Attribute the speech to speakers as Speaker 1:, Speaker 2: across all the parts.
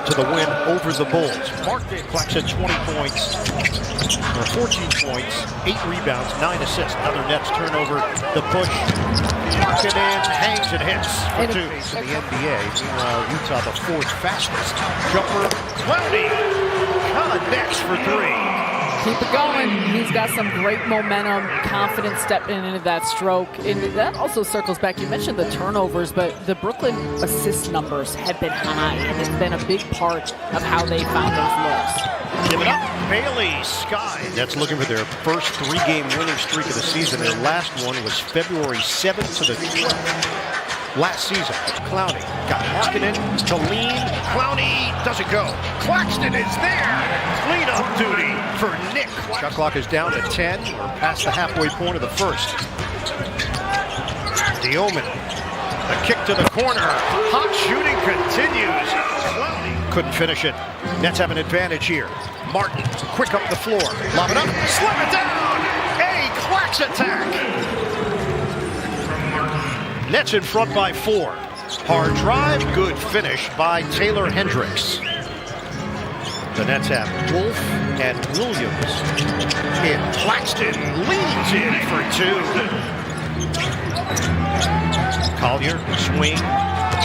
Speaker 1: to the win over the Bulls. Martin clocks at 20 points, or 14 points, 8 rebounds, 9 assists. Another Nets turnover. The push. Markkanen hangs and hits for 2. In the NBA. Meanwhile, Utah the 4th fastest. Jumper. Clowney connects for 3.
Speaker 2: Keep it going. He's got some great momentum, confidence stepping into that stroke. And that also circles back. You mentioned the turnovers, but the Brooklyn assist numbers have been high, and it's been a big part of how they found those looks.
Speaker 1: Give it up. Bailey, Sky. That's looking for their first 3-game winning streak of the season. Their last one was February 7th to the 12th. Last season, Clowney got Markkanen to lean. Clowney doesn't go. Claxton is there. Cleanup duty for Nick. Shot clock is down to 10. We're past the halfway point of the first. Dioman, the kick to the corner. Hot shooting continues. Clowney couldn't finish it. Nets have an advantage here. Martin, quick up the floor. Lob it up, slam it down. A Clax attack. Nets in front by 4. Hard drive, good finish by Taylor Hendricks. The Nets have Wolf and Williams. And Claxton leans in for 2. Collier, swing.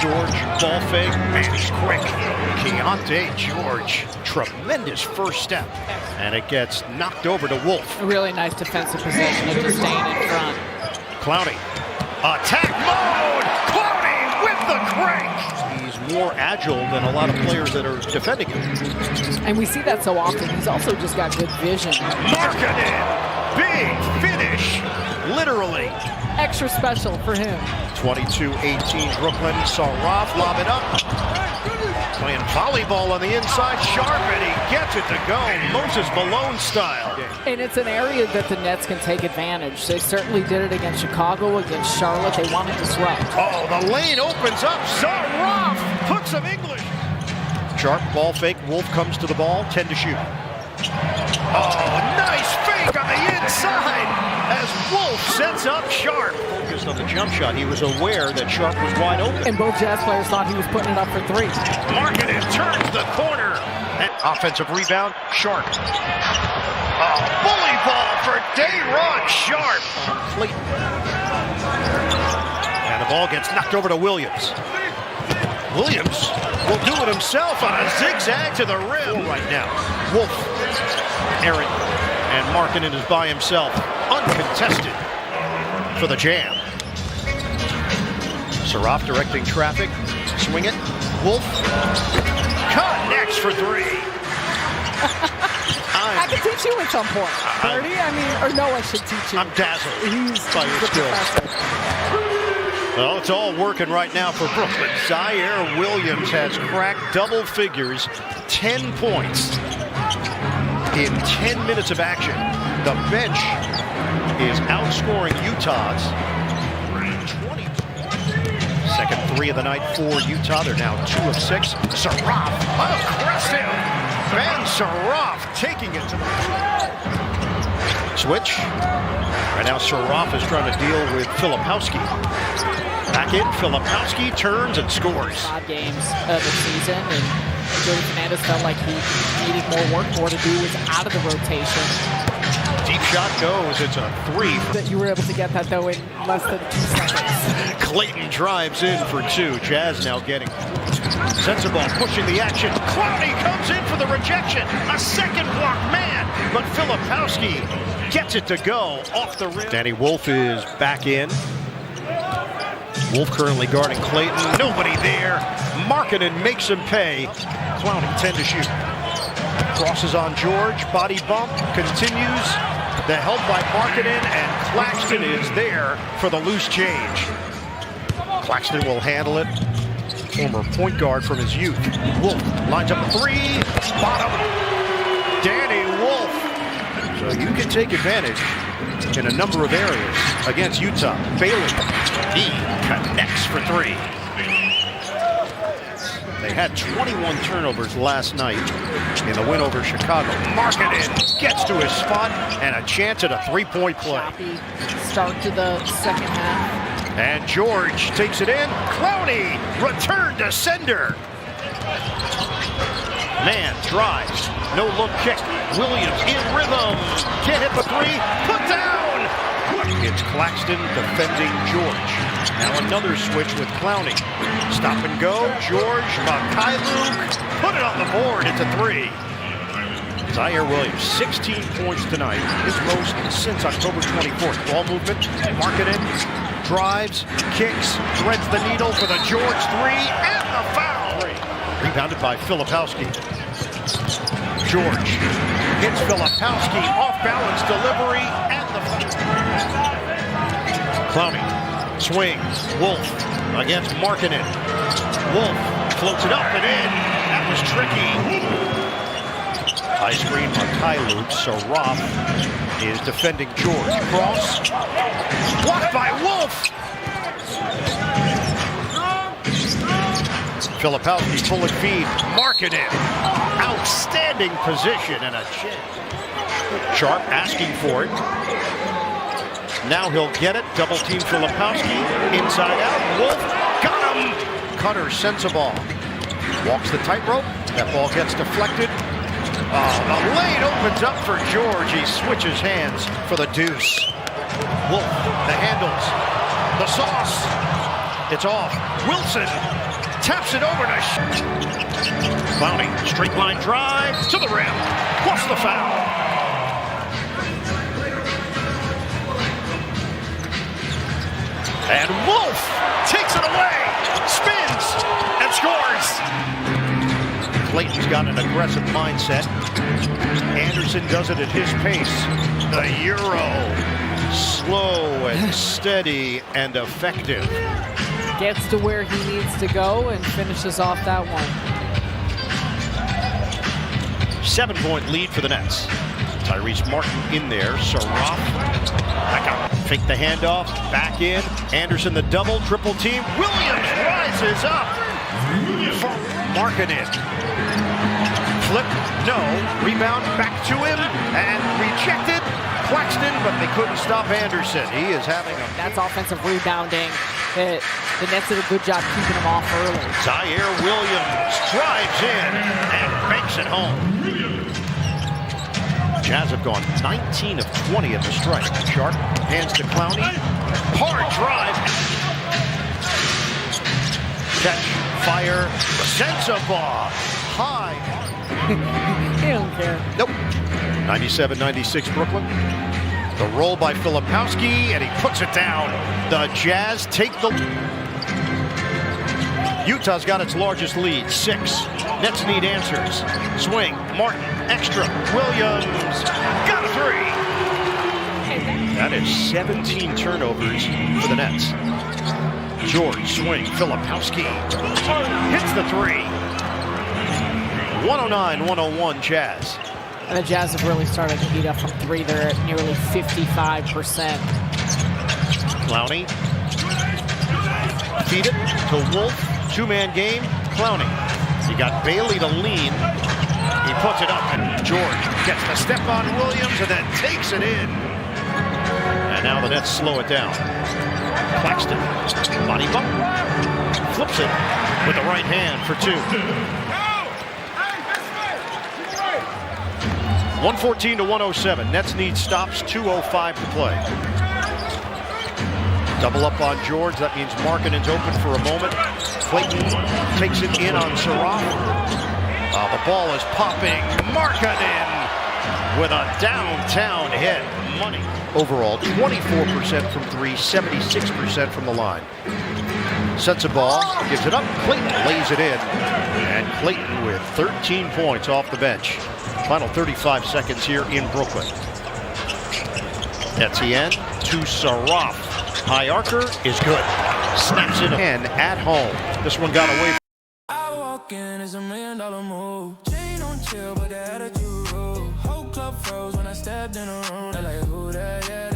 Speaker 1: George, ball fake. Man, he's quick. Keontae George, tremendous first step. And it gets knocked over to Wolf.
Speaker 2: A really nice defensive position of just staying in front.
Speaker 1: Clowney. Attack mode! Clowney with the crank! He's more agile than a lot of players that are defending him.
Speaker 2: And we see that so often. He's also just got good vision.
Speaker 1: Markkanen! Big finish! Literally.
Speaker 2: Extra special for him.
Speaker 1: 22-18 Brooklyn. Saraf lob it up. Playing volleyball on the inside. Sharp, and he gets it to go. Moses Malone style.
Speaker 2: And it's an area that the Nets can take advantage. They certainly did it against Chicago, against Charlotte. They want to disrupt.
Speaker 1: Oh, the lane opens up. Saraf puts some English. Sharp, ball fake. Wolf comes to the ball. 10 to shoot. Oh, nice fake on the inside as Wolf sets up Sharp. Focused on the jump shot. He was aware that Sharp was wide open.
Speaker 2: And both Jazz players thought he was putting it up for 3.
Speaker 1: Markkanen turns the corner. And offensive rebound, Sharp. Oh, bully ball for Day'Ron Sharp. Clayton. And the ball gets knocked over to Williams. Williams will do it himself on a zigzag to the rim right now. Wolf, Aaron, and Markkanen is by himself, uncontested for the jam. Saraf directing traffic, swing it. Wolf, connects for 3.
Speaker 2: I can teach you at some point, Bertie. Or no, I should teach you.
Speaker 1: I'm dazzled
Speaker 2: He's
Speaker 1: by your skills. Well, it's all working right now for Brooklyn. Zaire Williams has cracked double figures, 10 points in 10 minutes of action. The bench is outscoring Utah's 20. Second 3 of the night for Utah. They're now 2 of 6. Saraf, aggressive. Ben Saraf taking it to the switch. Right now, Saraf is trying to deal with Filipowski. Back in, Filipowski turns and scores.
Speaker 2: 5 games of the season, and Jordan Fernandez felt like he needed more work, more to do, was out of the rotation.
Speaker 1: Deep shot goes, it's a 3.
Speaker 2: That you were able to get that, though, in less than 2 seconds.
Speaker 1: Clayton drives in for 2. Jazz now getting sends the ball, pushing the action. Clowney comes in for the rejection. A second block man, but Filipowski gets it to go off the rim. Danny Wolf is back in. Wolf currently guarding Clayton. Nobody there. Markkanen makes him pay. Clowney 10 to shoot. Crosses on George. Body bump. Continues. The help by Markkanen, and Claxton is there for the loose change. Claxton will handle it. Former point guard from his youth. Wolf lines up a 3. Bottom. Danny Wolf. So you can take advantage in a number of areas against Utah. Bailey. He connects for 3. They had 21 turnovers last night in the win over Chicago. Markkanen gets to his spot and a chance at a 3-point play.
Speaker 2: Choppy start to the second half.
Speaker 1: And George takes it in. Clowney, return to sender. Man drives, no look kick. Williams in rhythm. Can't hit the three. Put down. It's Claxton defending George. Now another switch with Clowney. Stop and go. George Mikhailuk. Put it on the board. It's a three. Zaire Williams, 16 points tonight. His most since October 24th. Ball movement. Marketed. Drives. Kicks. Threads the needle for the George three. And the foul. Rebounded by Filipowski. George hits Filipowski. Off balance delivery. And the foul. Clowney. Swing. Wolf against Markkanen. Wolf floats it up and in. That was tricky. High screen Mikhailuk. Saraf is defending George. Cross. Blocked by Wolf. Filipowski full and feed. Markkanen. Outstanding position and a chip. Sharp asking for it. Now he'll get it. Double team Filipowski. Inside out. Wolf got him. Cutter sends a ball. Walks the tightrope. That ball gets deflected. The lane opens up for George. He switches hands for the deuce. Wolf, the handles. The sauce. It's off. Wilson taps it over to Clowney. Straight line drive to the rim. Plus the foul. And Wolf takes it away, spins, and scores. Clayton's got an aggressive mindset. Anderson does it at his pace. The Euro, slow and steady and effective.
Speaker 2: Gets to where he needs to go and finishes off that one.
Speaker 1: 7-point lead for the Nets. Tyrese Martin in there. Saraf back out. Fake the handoff. Back in. Anderson the double. Triple team. Williams rises up. Markkanen. Flip. No. Rebound back to him. And rejected. Claxton, but they couldn't stop Anderson. He is having a...
Speaker 2: That's offensive rebounding. The Nets did a good job keeping him off early.
Speaker 1: Zaire Williams drives in and banks it home. Jazz have gone 19 of 20 at the strike. Sharp hands to Clowney. Hard drive. Catch, fire, Sensabaugh. High.
Speaker 2: They don't care.
Speaker 1: Nope. 97-96 Brooklyn. The roll by Filipowski, and he puts it down. The Jazz take the... Utah's got its largest lead, 6. Nets need answers. Swing, Martin, extra, Williams, got a 3. That is 17 turnovers for the Nets. George, swing, Filipowski, hits the 3. 109-101 Jazz.
Speaker 2: And the Jazz have really started to heat up from 3. They're at nearly 55%.
Speaker 1: Clowney. Feed it to Wolf. 2-man game. Clowney. You got Bailey to lean. He puts it up, and George gets the step on Williams and then takes it in. And now the Nets slow it down. Claxton. Body bump. Flips it with the right hand for 2. 114-107. Nets need stops. 2:05 to play. Double up on George. That means Markkanen's open for a moment. Clayton takes it in on Saraf. The ball is popping. Markkanen with a downtown hit. Money. Overall, 24% from 3, 76% from the line. Sets a ball, gives it up. Clayton lays it in. And Clayton with 13 points off the bench. Final 35 seconds here in Brooklyn. Etienne to Saraf. High archer is good. Snaps it in at home. This one got away.
Speaker 3: I walk in, it's $1 million move. Chain on chill, but the attitude. Whole club froze when I stepped in a room. They're like, who that? Yeah.